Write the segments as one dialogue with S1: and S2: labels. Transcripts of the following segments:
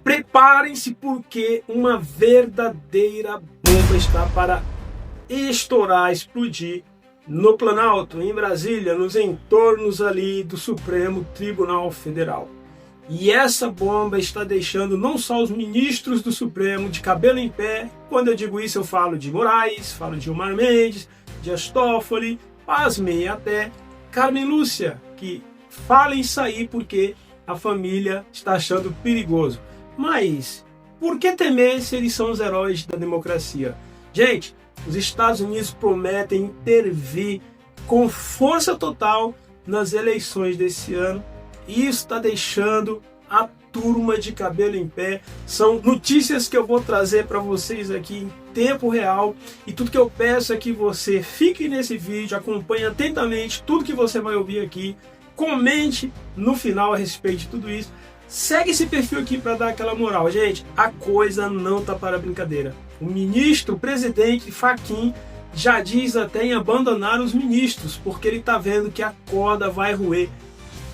S1: Preparem-se porque uma verdadeira bomba está para estourar, explodir no Planalto, em Brasília, nos entornos ali do Supremo Tribunal Federal. E essa bomba está deixando não só os ministros do Supremo de cabelo em pé. Quando eu digo isso, eu falo de Moraes, falo de Gilmar Mendes, Dias Toffoli, pasmem até Carmen Lúcia, que fala em sair porque a família está achando perigoso. Mas por que temer se eles são os heróis da democracia? Gente, os Estados Unidos prometem intervir com força total nas eleições desse ano. E isso está deixando a turma de cabelo em pé. São notícias que eu vou trazer para vocês aqui em tempo real. E tudo que eu peço é que você fique nesse vídeo, acompanhe atentamente tudo que você vai ouvir aqui. Comente no final a respeito de tudo isso. Segue esse perfil aqui para dar aquela moral. Gente, a coisa não tá para brincadeira. O ministro, o presidente Fachin já diz até em abandonar os ministros, porque ele tá vendo que a corda vai roer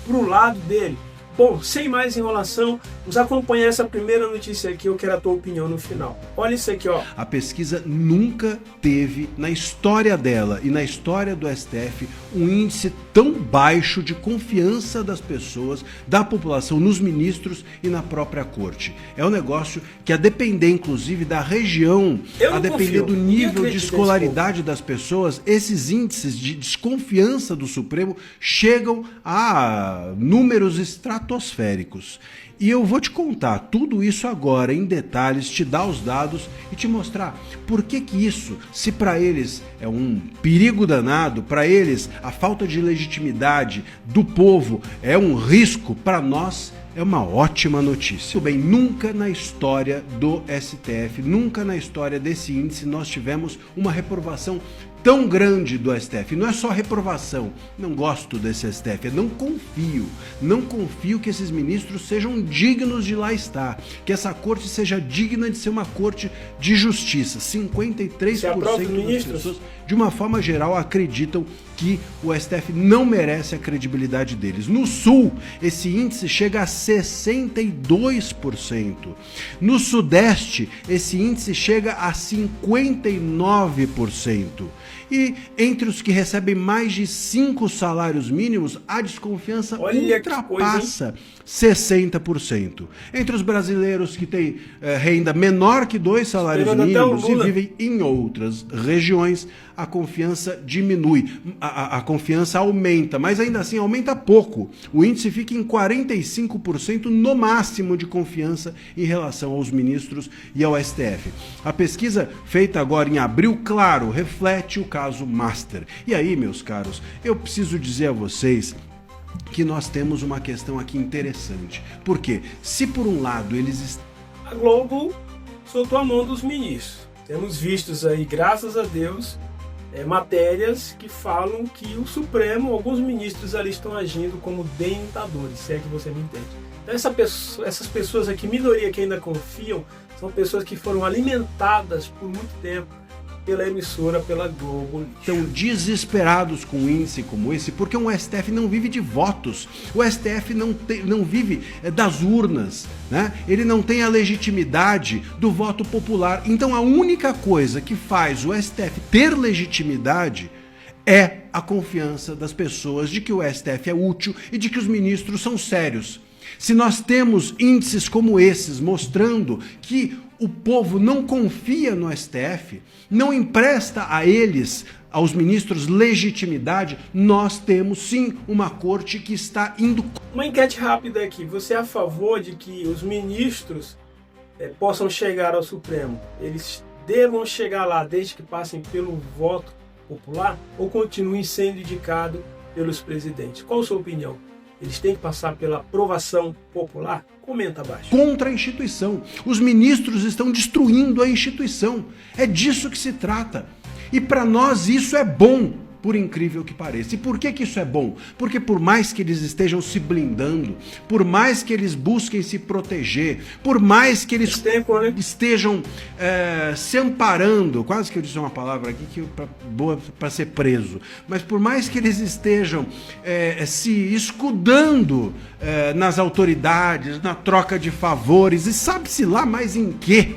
S1: pro lado dele. Bom, sem mais enrolação, vamos acompanhar essa primeira notícia aqui, eu quero a tua opinião no final. Olha isso aqui, ó.
S2: A pesquisa nunca teve, na história dela e na história do STF, um índice tão baixo de confiança das pessoas, da população, nos ministros e na própria corte. É um negócio que, a depender inclusive da região, a depender do nível de escolaridade das pessoas, esses índices de desconfiança do Supremo chegam a números estratosféricos. E eu vou te contar tudo isso agora em detalhes, te dar os dados e te mostrar por que isso, se para eles é um perigo danado, para eles a falta de legitimidade do povo é um risco, para nós é uma ótima notícia. Tudo bem, nunca na história do STF, nunca na história desse índice nós tivemos uma reprovação tão grande do STF. Não é só reprovação, não gosto desse STF, eu não confio que esses ministros sejam dignos de lá estar, que essa corte seja digna de ser uma corte de justiça. 53% das pessoas, de uma forma geral, acreditam que o STF não merece a credibilidade deles. No Sul, esse índice chega a 62%. No Sudeste, esse índice chega a 59%. E entre os que recebem mais de 5 salários mínimos, a desconfiança ultrapassa 60%. Entre os brasileiros que têm renda menor que 2 salários mínimos e vivem em outras regiões, a confiança diminui, a confiança aumenta, mas ainda assim aumenta pouco. O índice fica em 45% no máximo de confiança em relação aos ministros e ao STF. A pesquisa feita agora em abril, claro, reflete o caso Master. E aí, meus caros, eu preciso dizer a vocês que nós temos uma questão aqui interessante. Porque se por um lado eles...
S1: A Globo soltou a mão dos ministros. Temos vistos aí, graças a Deus, matérias que falam que o Supremo, alguns ministros ali estão agindo como dentadores, se é que você me entende. Então essas pessoas aqui, minoria que ainda confiam, são pessoas que foram alimentadas por muito tempo pela emissora, pela Globo.
S2: Estão desesperados com um índice como esse, porque o STF não vive de votos. O STF não vive das urnas, né? Ele não tem a legitimidade do voto popular. Então a única coisa que faz o STF ter legitimidade é a confiança das pessoas de que o STF é útil e de que os ministros são sérios. Se nós temos índices como esses mostrando que o povo não confia no STF, não empresta a eles, aos ministros, legitimidade, nós temos sim uma corte que está indo...
S1: Uma enquete rápida aqui, você é a favor de que os ministros possam chegar ao Supremo? Eles devam chegar lá desde que passem pelo voto popular ou continuem sendo indicados pelos presidentes? Qual a sua opinião? Eles têm que passar pela aprovação popular? Comenta abaixo.
S2: Contra a instituição. Os ministros estão destruindo a instituição. É disso que se trata. E para nós isso é bom. por incrível que pareça. E por que isso é bom? Porque por mais que eles estejam se blindando, por mais que eles busquem se proteger, por mais que eles estejam se amparando, quase que eu disse uma palavra aqui que boa para ser preso, mas por mais que eles estejam se escudando nas autoridades, na troca de favores, e sabe-se lá mais em quê?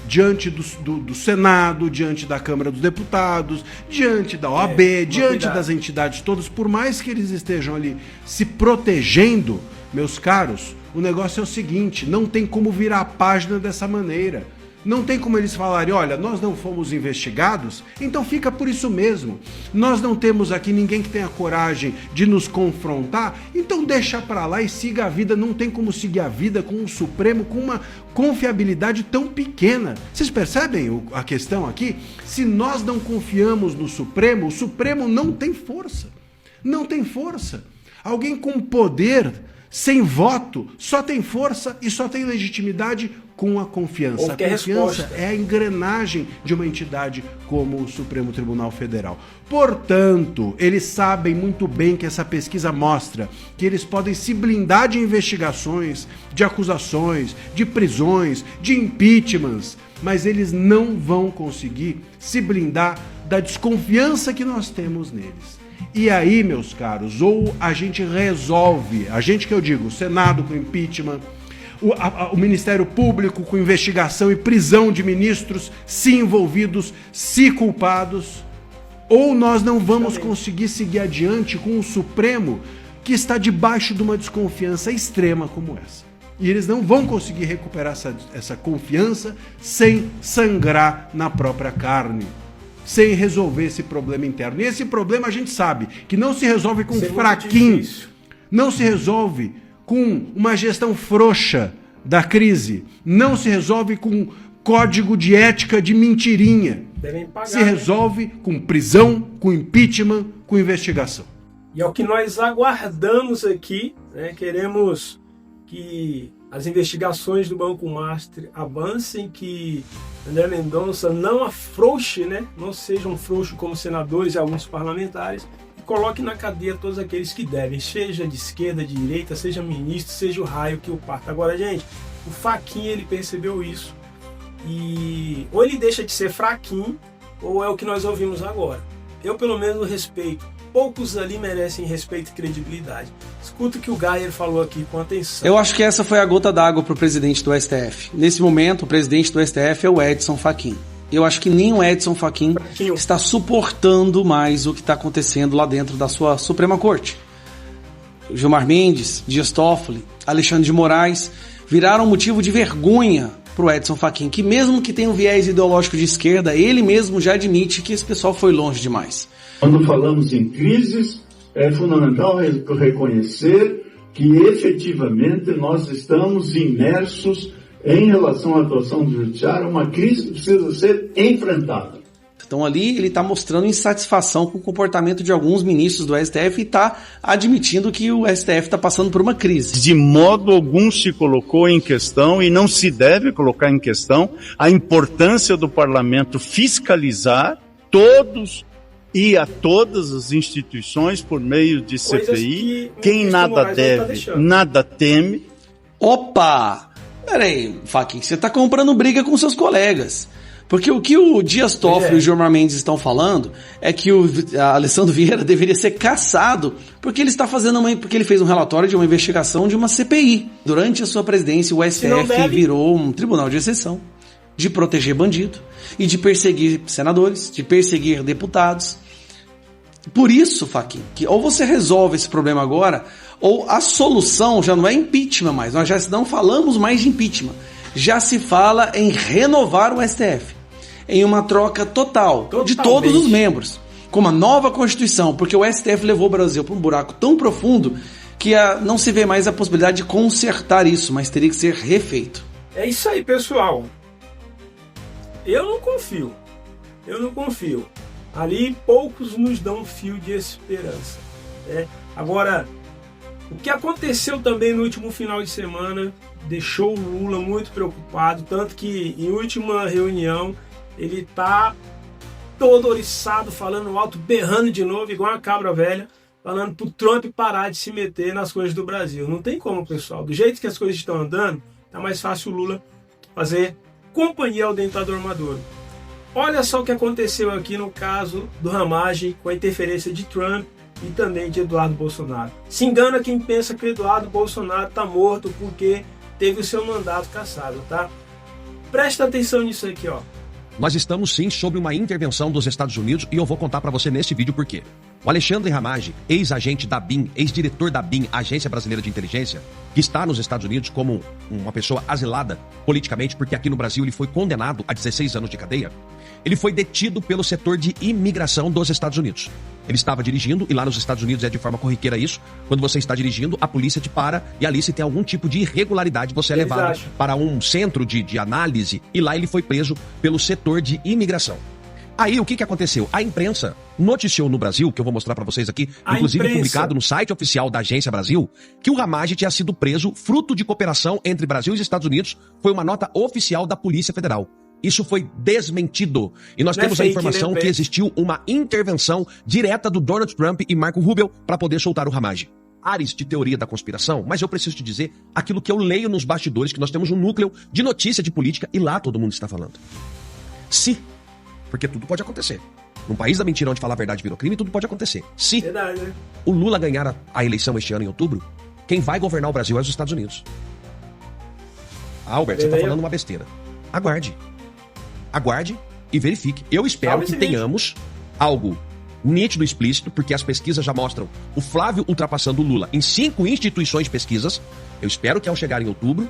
S2: Diante do Senado, diante da Câmara dos Deputados, diante da OAB, diante das entidades todas, por mais que eles estejam ali se protegendo, meus caros, o negócio é o seguinte, não tem como virar a página dessa maneira. Não tem como eles falarem, olha, nós não fomos investigados, então fica por isso mesmo. Nós não temos aqui ninguém que tenha coragem de nos confrontar, então deixa pra lá e siga a vida. Não tem como seguir a vida com um Supremo com uma confiabilidade tão pequena. Vocês percebem a questão aqui? Se nós não confiamos no Supremo, o Supremo não tem força. Não tem força. Alguém com poder, sem voto, só tem força e só tem legitimidade com a confiança. A confiança é a engrenagem de uma entidade como o Supremo Tribunal Federal. Portanto, eles sabem muito bem que essa pesquisa mostra que eles podem se blindar de investigações, de acusações, de prisões, de impeachments, mas eles não vão conseguir se blindar da desconfiança que nós temos neles. E aí, meus caros, ou a gente resolve, a gente que eu digo, o Senado com impeachment, o Ministério Público com investigação e prisão de ministros, se envolvidos, se culpados, ou nós não vamos conseguir seguir adiante com o Supremo que está debaixo de uma desconfiança extrema como essa. E eles não vão conseguir recuperar essa confiança sem sangrar na própria carne, sem resolver esse problema interno. E esse problema a gente sabe que não se resolve com fraquinho, não se resolve com uma gestão frouxa da crise, não se resolve com código de ética de mentirinha. Se resolve com prisão, com impeachment, com investigação.
S1: E é o que nós aguardamos aqui, né? Queremos que as investigações do Banco Master avancem, que André Mendonça não afrouxe, né? Não sejam frouxos como senadores e alguns parlamentares, e coloque na cadeia todos aqueles que devem, seja de esquerda, de direita, seja ministro, seja o raio que o parta. Agora, gente, o Fachin, ele percebeu isso, e ou ele deixa de ser fraquinho, ou é o que nós ouvimos agora. Eu, pelo menos, respeito. Poucos ali merecem respeito e credibilidade. Escuta o que o Geyer falou aqui com atenção.
S3: Eu acho que essa foi a gota d'água para o presidente do STF. Nesse momento, o presidente do STF é o Edson Fachin. Eu acho que nem o Edson Fachin está suportando mais o que está acontecendo lá dentro da sua Suprema Corte. Gilmar Mendes, Dias Toffoli, Alexandre de Moraes viraram motivo de vergonha para o Edson Fachin, que mesmo que tenha um viés ideológico de esquerda, ele mesmo já admite que esse pessoal foi longe demais.
S4: Quando falamos em crises, é fundamental reconhecer que efetivamente nós estamos imersos em relação à atuação do judiciário, uma crise que precisa ser enfrentada.
S3: Então ali ele está mostrando insatisfação com o comportamento de alguns ministros do STF e está admitindo que o STF está passando por uma crise.
S5: De modo algum se colocou em questão, e não se deve colocar em questão, a importância do parlamento fiscalizar todos e a todas as instituições por meio de CPI. Quem nada deve, nada teme.
S3: Opa! Peraí, Fachin, você está comprando briga com seus colegas. Porque o que o Dias Toffoli e o Gilmar Mendes estão falando é que o Alessandro Vieira deveria ser cassado porque ele está porque ele fez um relatório de uma investigação de uma CPI. Durante a sua presidência, o STF virou um tribunal de exceção, de proteger bandido e de perseguir senadores, de perseguir deputados. Por isso, Fachin, que ou você resolve esse problema agora, ou a solução já não é impeachment mais. Nós já não falamos mais de impeachment. Já se fala em renovar o STF. Em uma troca total de todos os membros, com uma nova Constituição, porque o STF levou o Brasil para um buraco tão profundo que não se vê mais a possibilidade de consertar isso, mas teria que ser refeito.
S1: É isso aí, pessoal. Eu não confio. Ali poucos nos dão um fio de esperança. Né? Agora, o que aconteceu também no último final de semana deixou o Lula muito preocupado, tanto que em última reunião ele está todo oriçado, falando alto, berrando de novo, igual uma cabra velha, falando pro Trump parar de se meter nas coisas do Brasil. Não tem como, pessoal. Do jeito que as coisas estão andando, tá mais fácil o Lula fazer companhia ao ditador Maduro. Olha só o que aconteceu aqui no caso do Ramagem, com a interferência de Trump e também de Eduardo Bolsonaro. Se engana quem pensa que o Eduardo Bolsonaro está morto porque teve o seu mandato cassado, tá? Presta atenção nisso aqui, ó.
S6: Nós estamos sim sob uma intervenção dos Estados Unidos e eu vou contar para você nesse vídeo por quê. O Alexandre Ramagem, ex-agente da BIM, ex-diretor da BIM, Agência Brasileira de Inteligência, que está nos Estados Unidos como uma pessoa asilada politicamente, porque aqui no Brasil ele foi condenado a 16 anos de cadeia, ele foi detido pelo setor de imigração dos Estados Unidos. Ele estava dirigindo, e lá nos Estados Unidos é de forma corriqueira isso, quando você está dirigindo, a polícia te para, e ali se tem algum tipo de irregularidade, você é levado para um centro de análise, e lá ele foi preso pelo setor de imigração. Aí, o que aconteceu? A imprensa noticiou no Brasil, que eu vou mostrar para vocês aqui, inclusive publicado no site oficial da Agência Brasil, que o Ramagem tinha sido preso fruto de cooperação entre Brasil e Estados Unidos. Foi uma nota oficial da Polícia Federal. Isso foi desmentido. E nós temos a informação que existiu uma intervenção direta do Donald Trump e Marco Rubio para poder soltar o Ramagem. Ares de teoria da conspiração, mas eu preciso te dizer aquilo que eu leio nos bastidores, que nós temos um núcleo de notícia de política e lá todo mundo está falando. Se, porque tudo pode acontecer. Num país da mentira onde falar a verdade virou crime, tudo pode acontecer. Se
S1: Verdade, né?
S6: o Lula ganhar a eleição este ano em outubro, quem vai governar o Brasil é os Estados Unidos. Albert, você está falando uma besteira. Aguarde. Aguarde e verifique. Eu espero que tenhamos algo nítido e explícito, porque as pesquisas já mostram o Flávio ultrapassando o Lula em 5 instituições de pesquisas. Eu espero que ao chegar em outubro,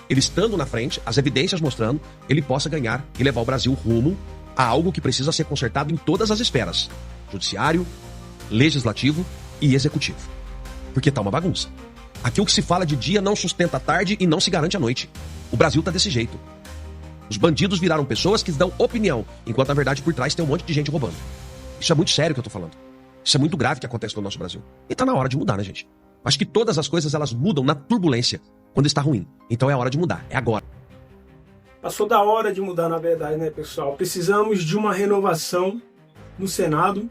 S6: ele estando na frente, as evidências mostrando, ele possa ganhar e levar o Brasil rumo a algo que precisa ser consertado em todas as esferas. Judiciário, legislativo e executivo. Porque tá uma bagunça. Aqui o que se fala de dia não sustenta a tarde e não se garante a noite. O Brasil tá desse jeito. Os bandidos viraram pessoas que dão opinião, enquanto na verdade por trás tem um monte de gente roubando. Isso é muito sério que eu tô falando. Isso é muito grave que acontece no nosso Brasil. E tá na hora de mudar, né, gente? Acho que todas as coisas elas mudam na turbulência, quando está ruim. Então é a hora de mudar, é agora.
S1: Passou da hora de mudar, na verdade, né, pessoal? Precisamos de uma renovação no Senado,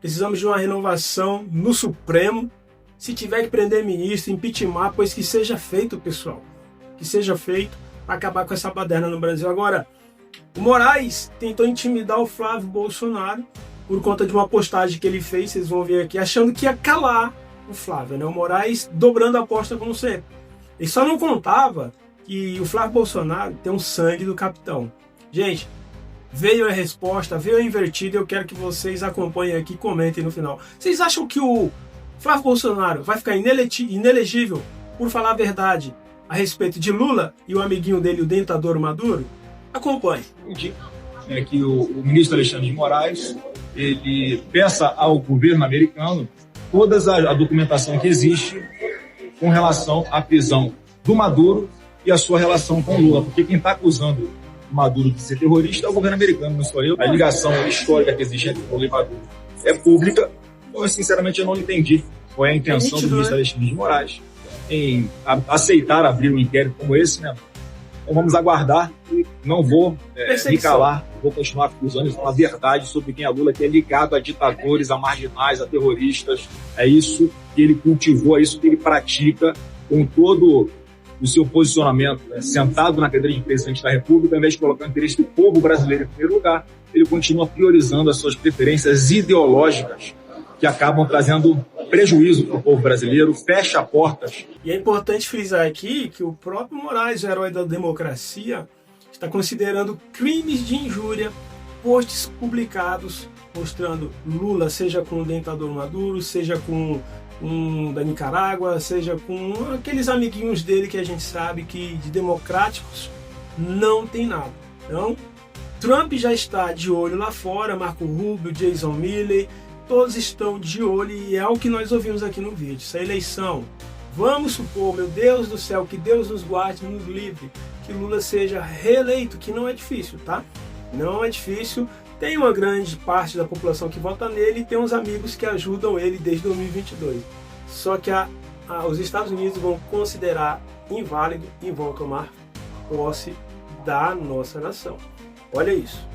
S1: precisamos de uma renovação no Supremo. Se tiver que prender ministro, impeachment, pois que seja feito, pessoal. Que seja feito para acabar com essa baderna no Brasil. Agora, o Moraes tentou intimidar o Flávio Bolsonaro por conta de uma postagem que ele fez, vocês vão ver aqui, achando que ia calar o Flávio, né? O Moraes dobrando a aposta como sempre. Ele só não contava que o Flávio Bolsonaro tem um sangue do capitão. Gente, veio a resposta, veio a invertida, eu quero que vocês acompanhem aqui e comentem no final. Vocês acham que o Flávio Bolsonaro vai ficar inelegível por falar a verdade a respeito de Lula e o amiguinho dele, o ditador Maduro? Acompanhe.
S7: É que o ministro Alexandre de Moraes, ele peça ao governo americano toda a documentação que existe com relação à prisão do Maduro e a sua relação com Lula, porque quem está acusando o Maduro de ser terrorista é o governo americano, não sou eu. A ligação histórica que existe entre Lula e Maduro é pública, então, sinceramente, eu não entendi qual é a intenção do ministro Alexandre de Moraes em aceitar abrir um inquérito como esse, né? Então vamos aguardar, não vou me calar, vou continuar acusando e falar a verdade sobre quem é Lula, que é ligado a ditadores, a marginais, a terroristas. É isso que ele cultivou, é isso que ele pratica com todo o seu posicionamento, né? Sentado na cadeira de presidente da República, ao invés de colocar o interesse do povo brasileiro em primeiro lugar, ele continua priorizando as suas preferências ideológicas que acabam trazendo prejuízo para o povo brasileiro, fecha portas.
S1: E é importante frisar aqui que o próprio Moraes, o herói da democracia, está considerando crimes de injúria posts publicados mostrando Lula, seja com o ditador Maduro, seja com um da Nicarágua, seja com aqueles amiguinhos dele que a gente sabe que de democráticos não tem nada. Então, Trump já está de olho lá fora, Marco Rubio, Jason Milley, todos estão de olho e é o que nós ouvimos aqui no vídeo. Essa eleição, vamos supor, meu Deus do céu, que Deus nos guarde, nos livre, que Lula seja reeleito, que não é difícil, tá? Não é difícil. Tem uma grande parte da população que vota nele e tem uns amigos que ajudam ele desde 2022. Só que os Estados Unidos vão considerar inválido e vão tomar posse da nossa nação. Olha isso.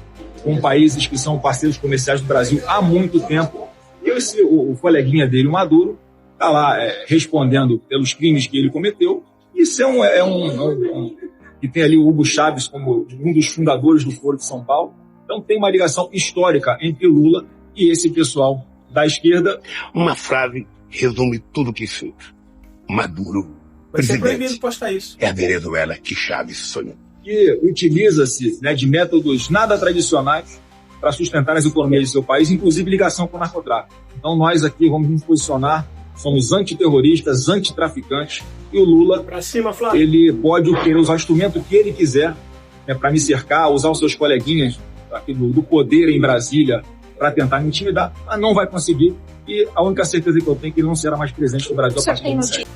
S7: com países que são parceiros comerciais do Brasil há muito tempo. E o coleguinha dele, o Maduro, está lá respondendo pelos crimes que ele cometeu. Isso que tem ali o Hugo Chávez como um dos fundadores do Foro de São Paulo. Então tem uma ligação histórica entre Lula e esse pessoal da esquerda.
S8: Uma frase resume tudo que isso. Maduro,
S1: vai ser proibido
S8: presidente,
S1: postar isso.
S8: é a Venezuela que Chávez sonhou.
S7: Que utiliza-se, né, de métodos nada tradicionais para sustentar as economias de seu país, inclusive ligação com o narcotráfico. Então nós aqui vamos nos posicionar, somos antiterroristas, antitraficantes, e o Lula,
S1: pra cima, Flávio,
S7: ele pode querer usar o instrumento que ele quiser, né, para me cercar, usar os seus coleguinhas aqui do poder em Brasília para tentar me intimidar, mas não vai conseguir, e a única certeza que eu tenho é que ele não será mais presidente do Brasil a partir de